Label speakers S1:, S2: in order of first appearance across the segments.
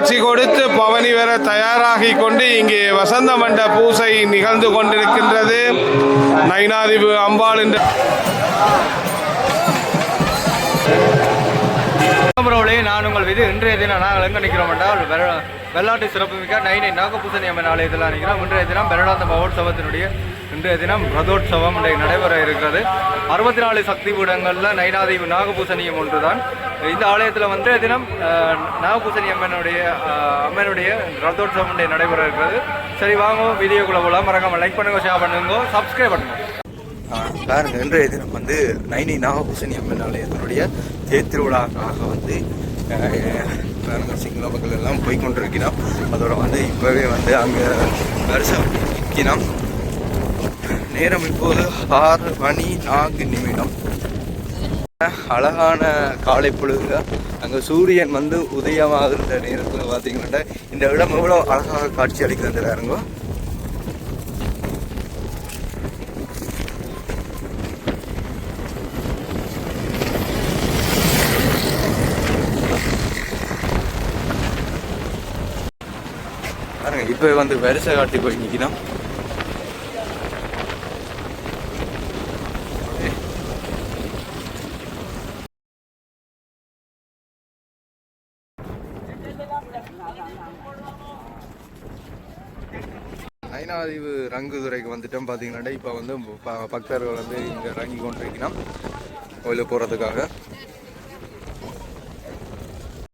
S1: காட்சி கொடுத்து பவனி வர தயாராகி கொண்டு இங்கே வசந்த மண்ட பூசை நிகழ்ந்து கொண்டிருக்கின்றது. நயினாதிபு அம்பாள் என்ற
S2: நான் உங்கள் விது இன்றைய தினம் நாங்கள் எங்கே நிற்கிறோம் என்றால் வெள்ளாட்டு சிறப்புமிக்க நைனை நாகபூசணி அம்மன் ஆலயத்தில் நிற்கிறோம். இன்றைய தினம் பெருடாந்த மகோத்சவத்தினுடைய இன்றைய தினம் ரதோற்சவம் நடைபெற இருக்கிறது. 64 சக்தி பீடங்களில் நைனாதீவு நாகபூசணியம் ஒன்று தான். இந்த ஆலயத்தில் இன்றைய தினம் நாகபூசணி அம்மனுடைய ரதோற்சவம் நடைபெற இருக்கிறது. சரி வாங்க வீடியோக்குள்ள போகலாம். மறக்காம லைக் பண்ணுங்க, ஷேர் பண்ணுங்க, சப்ஸ்கிரைப் பண்ணுங்க. பாருங்க, இன்றைய தினம் நைனி நாகபூசணி அம்மன் ஆலயத்தினுடைய தேர்திருவிழாக்காக சிங்கள மக்கள் எல்லாம் போய்கொண்டிருக்கிறோம். அதோட இப்போவே அங்கே வருஷம் நிற்கிறோம். நேரம் இப்போது 6:04. அழகான காலை பொழுது அங்கே சூரியன் உதயமாகிற நேரத்தில் பார்த்தீங்கன்னா இந்த இடம் எவ்வளோ அழகாக காட்சி அளிக்கிறது இருங்கோ. இப்போ வரிசை காட்டி போய் நிற்கிறோம். நயினாதீவு ரங்குதுறைக்கு வந்துட்டோம். பார்த்தீங்கன்னா இப்போ பக்தர்கள் இங்கே இறங்கி கொண்டிருக்கணும் கோயிலுக்கு போகிறதுக்காக.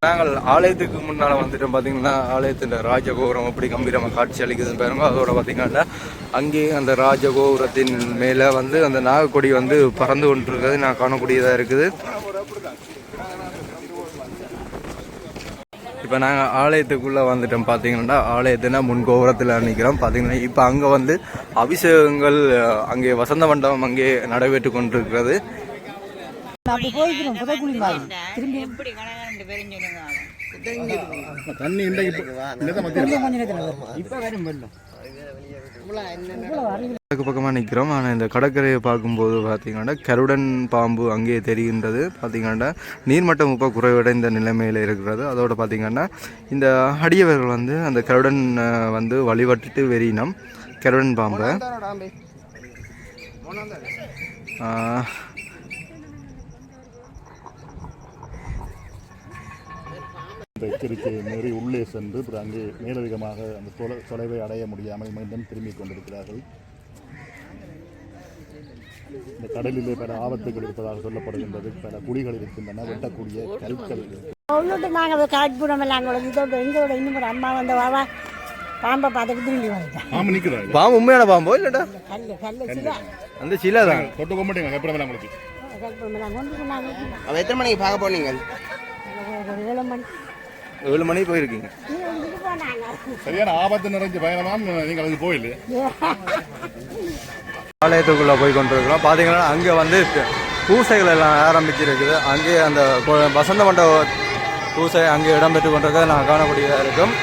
S2: நாங்கள் ஆலயத்துக்கு முன்னால் வந்துட்டோம். பார்த்தீங்கன்னா ஆலயத்தின் ராஜகோபுரம் எப்படி கம்பீரமாக காட்சி அளிக்குதுன்னு பாருங்க. அதோட பார்த்தீங்கன்னா அங்கே அந்த ராஜகோபுரத்தின் மேலே அந்த நாகக்கொடி பறந்து கொண்டிருக்கிறது நான் காணக்கூடியதாக இருக்குது. இப்போ நாங்கள் ஆலயத்துக்குள்ளே வந்துட்டோம். பார்த்தீங்கன்னா ஆலயத்தினா முன் கோபுரத்தில் நிற்கிறோம். பார்த்தீங்கன்னா இப்போ அங்கே அபிஷேகங்கள் அங்கே வசந்த மண்டபம் அங்கே நடைபெற்று கொண்டிருக்கிறது. பக்கமாக நிற்கிறோம். ஆனால் இந்த கடற்கரையை பார்க்கும்போது பார்த்தீங்கன்னா கருடன் பாம்பு அங்கே தெரிகின்றது. பார்த்தீங்கன்னா நீர்மட்டம் இப்போ குறைவடைந்த நிலைமையில் இருக்கிறது. அதோடு பார்த்தீங்கன்னா இந்த அடியவர்கள் அந்த கருடன் வழிபட்டுட்டு வெறியினம் கருடன் பாம்பை
S3: இந்த எச்சரிக்கையை மீறி உள்ளே சென்று அங்கே மேலதிகமாக அந்த தொலைவை அடைய முடியாமல் மீண்டும் திரும்பிக் கொண்டிருக்கிறார்கள். இந்த கடலிலே பல ஆபத்துகள் இருப்பதாக சொல்லப்படுகின்றது. பல குழிகள் இருக்கின்றன, வெட்டக்கூடிய கருக்கள்.
S4: பாம்பை பார்த்துட்டு திரும்பி வந்துட்டேன்.
S3: பாம்பு நிற்கிறாங்க.
S2: பாம்பு உண்மையான பாம்போ இல்லடா? அந்த சிலை தான்.
S3: தொட்டு போக மாட்டீங்க. எப்படி உங்களுக்கு
S2: எத்தனை மணிக்கு பார்க்க போனீங்க? 7 மணிக்கு போயிருக்கீங்க.
S3: சரியான ஆபத்து நிறைஞ்ச பயணமாம். நீங்கள் அதுக்கு போயில
S2: ஆலயத்துக்குள்ளே போய் கொண்டிருக்கிறோம். பார்த்தீங்கன்னா அங்கே பூசைகள் எல்லாம் ஆரம்பிச்சிருக்குது. அங்கே அந்த வசந்த மண்டப பூசை அங்கே இடம்பெற்று கொண்டிருக்கிறத நான் காணக்கூடியதாக இருக்கும்.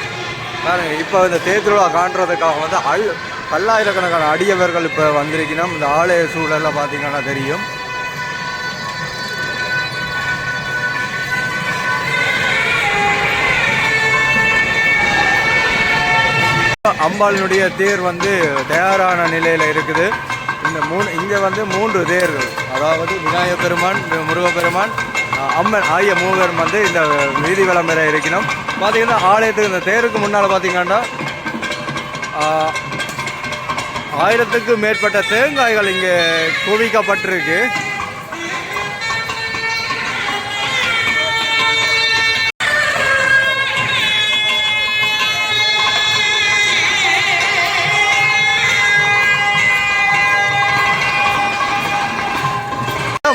S2: இப்போ இந்த தேர்திருவிழா காண்றதுக்காக பல்லாயிரக்கணக்கான அடியவர்கள் இப்போ வந்திருக்கணும். இந்த ஆலய சூழலில் பார்த்தீங்கன்னா தெரியும். அம்பாளினுடைய தேர் தயாரான நிலையில் இருக்குது. இங்கே 3 தேர்கள், அதாவது விநாயகப் பெருமான், முருகப்பெருமான், அம்மன் ஆகிய மூவரும் இந்த வீதி விளம்பரம் இருக்கணும். பார்த்தீங்கன்னா ஆலயத்துக்கு இந்த தேருக்கு முன்னால் பார்த்தீங்கன்னா 1000க்கும் மேற்பட்ட தேங்காய்கள் இங்கே குவிக்கப்பட்டிருக்கு.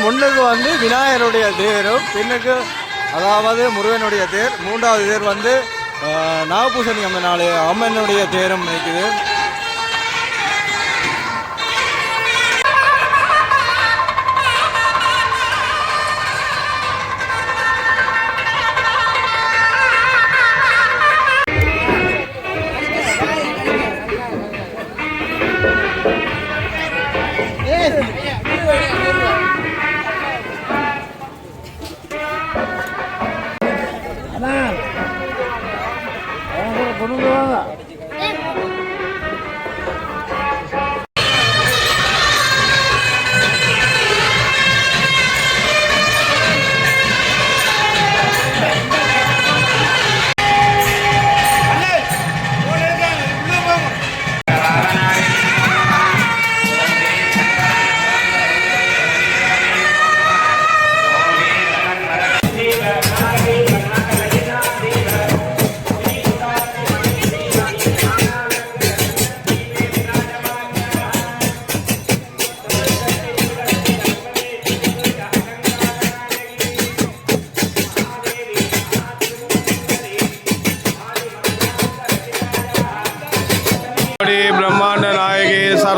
S2: முன்னுக்கு விநாயகருடைய தேரும், பின்னுக்கு அதாவது முருகனுடைய தேர், 3வது தேர் நாகபூசணி அம்மனுடைய தேரும் இருக்குது.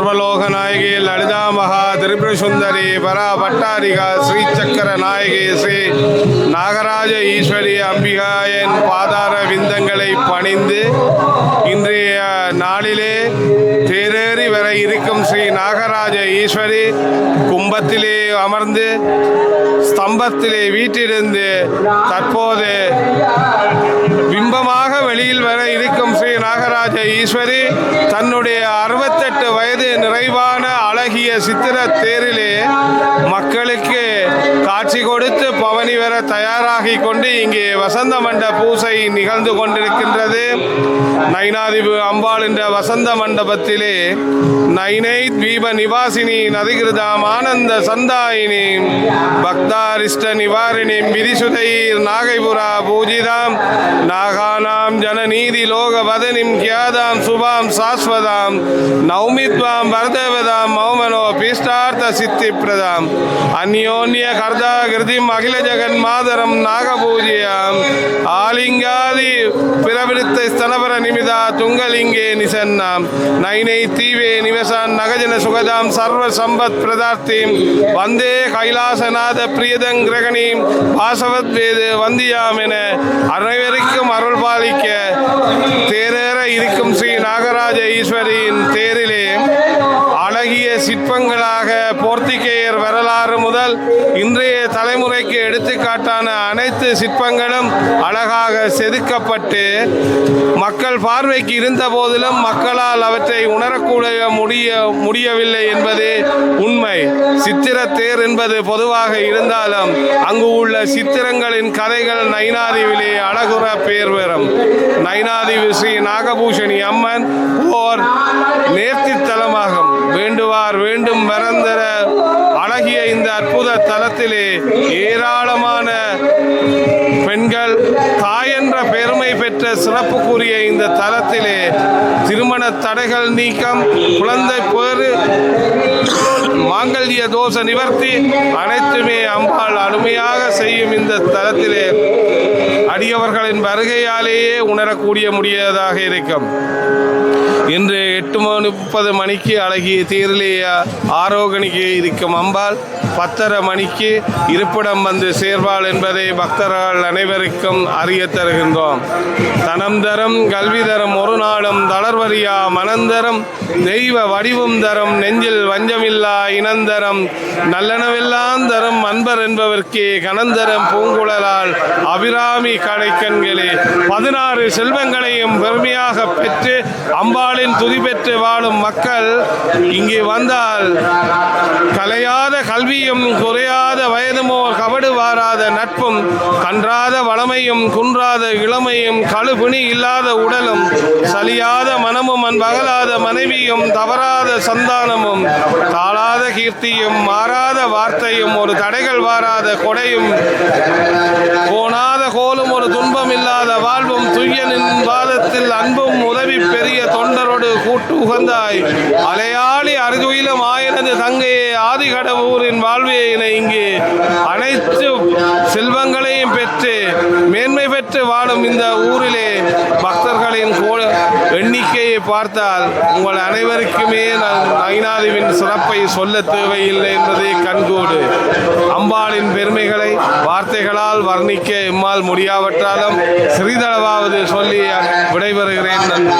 S1: சர்வலோக நாயகி லலிதா மகா திரிபுர சுந்தரி பரா பட்டாரிகா ஸ்ரீ சக்கர நாயகி ஸ்ரீ நாகராஜ ஈஸ்வரி அம்பிகாயின் பாதார விந்தங்களை பணிந்து இன்றைய நாளிலே தேரேறி வர இருக்கும் ஸ்ரீ நாகராஜ ஈஸ்வரி கும்பத்திலே அமர்ந்து ஸ்தம்பத்திலே வீட்டிலிருந்து தற்போது பிம்பமாக வெளியில் வர இருக்கும் ஸ்ரீ நாகராஜ ஈஸ்வரி தன்னுடைய 68 வயது நிறைவான அழகிய சித்திர தேரிலே மக்களுக்கு காட்சி கொடுத்து பவனி வர தயாராகி கொண்டு இங்கே வசந்த மண்ட பூசை நிகழ்ந்து கொண்டிருக்கின்றது. நைனாதிபு அம்பாள் என்ற வசந்த மண்டபத்திலே நைனை தீப நிவாசினி நதிகிருதாம் ஆனந்த சந்தாயினி பக்தாரிஷ்ட நிவாரிணி விதிசுதைர் நாகைபுரா பூஜிதாம் நாகானாம் ஜனநீதி லோக வதனிம் கியாதாம் சுபாம் சாஸ்வதாம் நௌமித்வாம் வரதேவதாம் மௌமனோ பீஷ்டார்த்த சித்தி பிரதாம் அந்யோன்ய கர்தா கிருதிம் அகில ஜெகன் மாதரம் நாகபூஜியாம் ஆலிங்காதி பிரவிருத்த ஸ்தனபர நிமிதா துங்கலிங்கே நிசன்னாம் நைனை தீவே நிவசான் நகஜன சுகதாம் சர்வ சம்பத் பிரதார்த்தீம் வந்தே கைலாசநாத பிரியதங் கிரகணீம் வாசவத் வேது வந்தியாம் என அனைவருக்கும் அருள் பாலிக்க தேரேற இருக்கும் ஸ்ரீ நாகராஜ ஈஸ்வரியின் தேரிலே அழகிய சிற்பங்களாக போர்த்துகேயர் வரலாறு முதல் இன்றைய தலைமுறைக்கு எடுத்துக்காட்டான அனைத்து சிற்பங்களும் அழகாக செதுக்கப்பட்டு மக்கள் பார்வைக்கு இருந்த போதிலும் மக்களால் அவற்றை உணரக்கூடிய முடியவில்லை என்பதே உண்மை. சித்திர தேர் என்பது பொதுவாக இருந்தாலும் அங்கு உள்ள சித்திரங்களின் கதைகள் நைனாதீவிலே அழகுற பேர் பெறும். நைனாதீவு ஸ்ரீ நாகபூஷணி அம்மன் ஓர் நேர்த்தி தலமாகும். வேண்டுவார் வேண்டும் மறந்தர அழகிய இந்த அற்புத தலத்திலே ஏராளமான பெண்கள் தாய் என்ற பெருமை பெற்ற சிறப்புக்குரிய இந்த தலத்திலே திருமண தடைகள் நீக்கம், குழந்தை பேறு, மாங்கல்ய தோஷ நிவர்த்தி அனைத்துமே அம்பாள் அருமையாக செய்யும் இந்த தலத்திலே அடியவர்களின் வருகையாலேயே உணரக்கூடிய முடியாதாக இருக்கும். இன்று 8:30 மணிக்கு அழகிய தேரிலே ஆரோகணிக்கு இருக்கும் அம்பாள் 10:30 மணிக்கு இருப்பிடம் வந்து சேர்வாள் என்பதை பக்தர்கள் அனைவருக்கும் அறிய தருகின்றோம். தனம் தரும் கல்வி தரும் ஒரு நாளும் தளர்வரியா மனந்தரம் தெய்வ வடிவும் தரும் நெஞ்சில் வஞ்சமில்லா இனந்தரம் நல்லனவெல்லாம் தரும் அன்பர் என்பவர்க்கே கனந்தரம் பூங்குழலால் அபிராமி கடைக்கண்களே 16 செல்வங்களையும் பெருமையாக பெற்று அம்பாளின் துதி பெற்று வாழும் மக்கள் இங்கே வந்தால் கலையாத கல்வியும் குறையாத வயதுமோர் கபடு வாராத நட்பும் கன்றாத வளமையும் குன்றாத இளமையும் கழுபிணி இல்லாத உடலும் சலியாத மனமும் அன்பகலாத மனைவியும் தவறாத சந்தானமும் தாளாத கீர்த்தியும் மாறாத வார்த்தையும் ஒரு தடைகள் வாராத கொடையும் போனாத கோலும் ஒரு துன்பம் இல்லாத வாழ்வும் துய்யனின் வாதத்தில் அன்பும் உதவி பெரிய தொண்டரோடு கூட்டு உகந்தாய் அலையாளி அருதுயிலும் ஆயினது தங்கையே ஆதிகடவூரின் வாழ்வினை இங்கே அனைத்து செல்வங்களையும் பெற்று மேன்மை பெற்று வாழும் இந்த ஊரிலே பக்தர்களின் எண்ணிக்கையை பார்த்தால் உங்கள் அனைவருக்குமே நைனாதீவின் சிறப்பை சொல்ல தேவையில்லை என்பதே கண்கூடு. அம்பாளின் பெருமைகளை வார்த்தைகளால் வர்ணிக்க எம்மால் முடியாவற்றாலும் சிறிதளவாவது சொல்லி விடைபெறுகிறேன். நன்றி.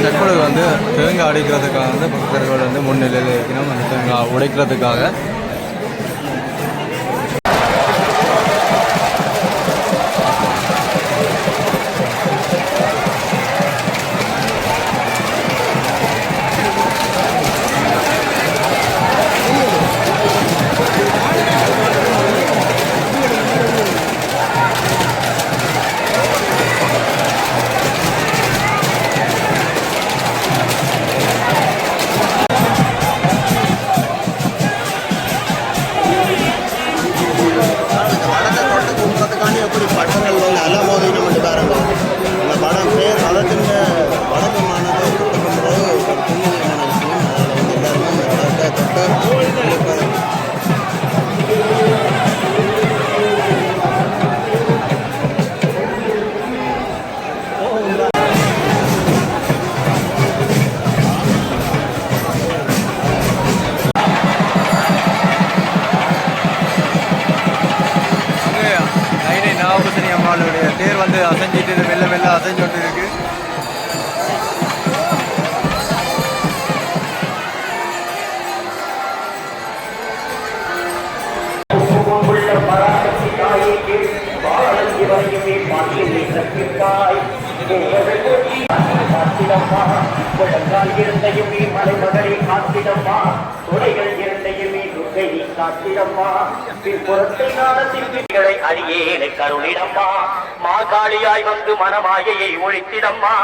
S2: தற்பொழுது வந்து தேங்காய் அடிக்கிறதுக்காக வந்து பக்தர்கள் வந்து முன்னிலையில் இருக்கணும். அந்த தேங்காய் உடைக்கிறதுக்காக அம்மாளுடைய தேர் வந்து அசைஞ்சிட்டு மெல்ல மெல்ல அசைஞ்சோட்டு இருக்கு.
S5: மலைமகளை காத்திடம்மா துறைகள் இரண்டையுமே துர்க்கையை காத்திடம்மா பிற்புறத்தை நாடத்திற்களை அடியேனை கருளிடம்மா மாகாளியாய் வந்து மனமாயையை ஒழித்திடம்மா.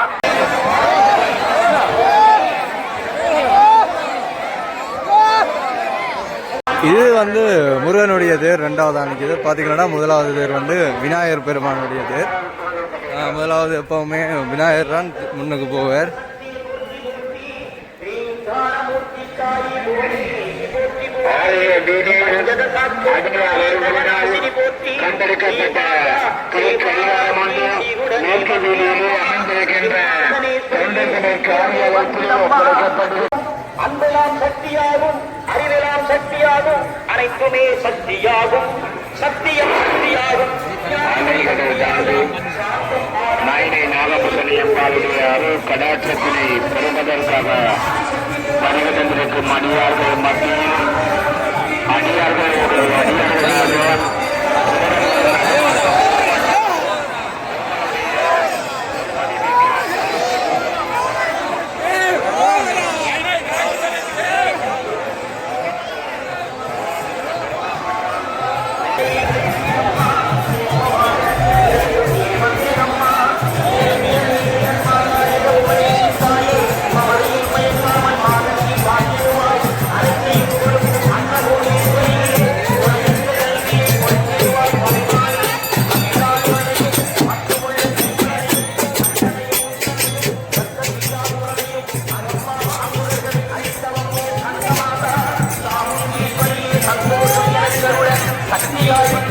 S2: இது வந்து முருகனுடைய தேர் ரெண்டாவது அன்னைக்கு பார்த்தீங்கன்னா முதலாவது தேர் வந்து விநாயகர் பெருமானுடைய தேர். முதலாவது எப்பவுமே விநாயகர் தான் முன்னுக்கு போவார்.
S5: கண்டெடுக்கப்பட்ட கலைக்காரம் மேற்கு வீதியிலே அமைந்திருக்கின்ற அன்பெல்லாம் சக்தியாகும், அறிவெல்லாம் சக்தியாகும், அனைத்துமே சக்தியாகும், சத்தியம் சக்தியாகும். நாயினை நாகபூசணி அம்பாளுடைய அருள் கடாட்சத்தினை பெறுவதற்காக வருவதென்றிருக்கும் அடியார்கள் மத்தியில் அடியார்களோடு அடியார்களாக சக்தியாய்